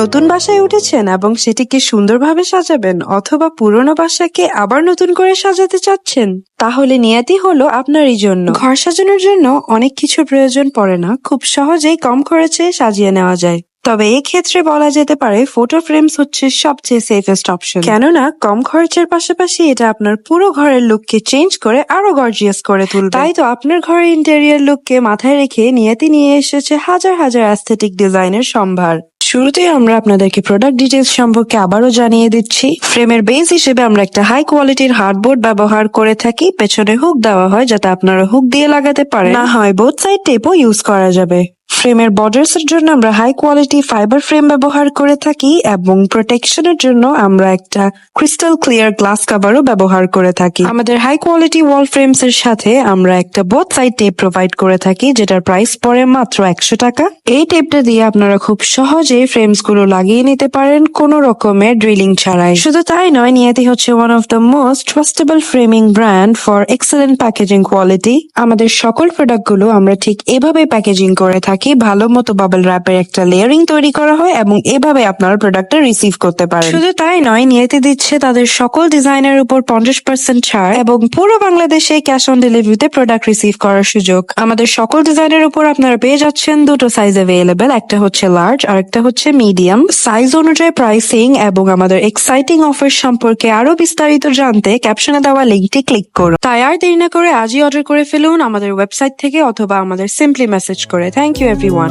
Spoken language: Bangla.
নতুন বাসায় উঠেছেন এবং সেটিকে সুন্দরভাবে সাজাবেন অথবা পুরনো বাসাকে আবার নতুন করে সাজাতে চাচ্ছেন, তাহলে নিয়তি হলো আপনারই জন্য। ঘর সাজানোর জন্য অনেক কিছুর প্রয়োজন পড়ে না, খুব সহজেই কম খরচে সাজিয়ে নেওয়া যায়। তবে এই ক্ষেত্রে বলা যেতে পারে ফটো ফ্রেমস হচ্ছে সবচেয়ে সেফেস্ট অপশন, কেননা কম খরচের পাশাপাশি এটা আপনার পুরো ঘরের লুককে চেঞ্জ করে আরো গর্জিয়াস করে তুলবে। তাই তো আপনার ঘরের ইন্টেরিয়র লুককে মাথায় রেখে নিয়তি নিয়ে এসেছে হাজার হাজার অ্যাস্থেটিক ডিজাইনের সম্ভার। শুরুতেই আমরা আপনাদেরকে প্রোডাক্ট ডিটেলস সম্পর্কে আবারও জানিয়ে দিচ্ছি। ফ্রেমের বেস হিসেবে আমরা একটা হাই কোয়ালিটির হার্ডবোর্ড ব্যবহার করে থাকি। পেছনে হুক দেওয়া হয় যাতে আপনারা হুক দিয়ে লাগাতে পারেন, না হয় বোথ সাইড টেপও ইউজ করা যাবে। ফ্রেমের বর্ডার্স এর জন্য আমরা হাই কোয়ালিটি ফাইবার ফ্রেম ব্যবহার করে থাকি এবং প্রোটেকশনের জন্য আমরা একটা ক্রিস্টাল ক্লিয়ার গ্লাস কভারও ব্যবহার করে থাকি। আমাদের হাই কোয়ালিটি ওয়াল ফ্রেমস এর সাথে আমরা একটা বোথ সাইড টেপ প্রোভাইড করে থাকি, যেটার প্রাইস পড়ে মাত্র 100 টাকা। এই টেপটা দিয়ে আপনারা খুব সহজে ফ্রেমস গুলো লাগিয়ে নিতে পারেন কোনো রকমের ড্রিলিং ছাড়াই। শুধু তাই নয়, নিয়তি হচ্ছে one of the most trustable framing brand for excellent packaging quality. আমাদের সকল প্রোডাক্ট গুলো আমরা ঠিক এভাবে প্যাকেজিং করে থাকি। ভালো মতো বাবল র্যাপের একটা লেয়ারিং তৈরি করা হয় এবং এভাবে আপনারা প্রোডাক্টটা রিসিভ করতে পারেন। শুধু তাই নয়, নিয়তি দিচ্ছে তাদের সকল ডিজাইনের উপর 50% ছাড় এবং পুরো বাংলাদেশে ক্যাশ অন ডেলিভারিতে প্রোডাক্ট রিসিভ করার সুযোগ। আমাদের সকল ডিজাইনের উপর আপনারা পেয়ে যাচ্ছেন দুটো সাইজ অ্যাভেলেবেল, একটা হচ্ছে লার্জ আর একটা হচ্ছে মিডিয়াম। সাইজ অনুযায়ী প্রাইসিং এবং আমাদের এক্সাইটিং অফার সম্পর্কে আরো বিস্তারিত জানতে ক্যাপশনে দেওয়া লিঙ্কটি ক্লিক করুন। তাই আর দেরি না করে আজই অর্ডার করে ফেলুন আমাদের ওয়েবসাইট থেকে অথবা আমাদের সিম্পলি মেসেজ করে। Thank you everyone.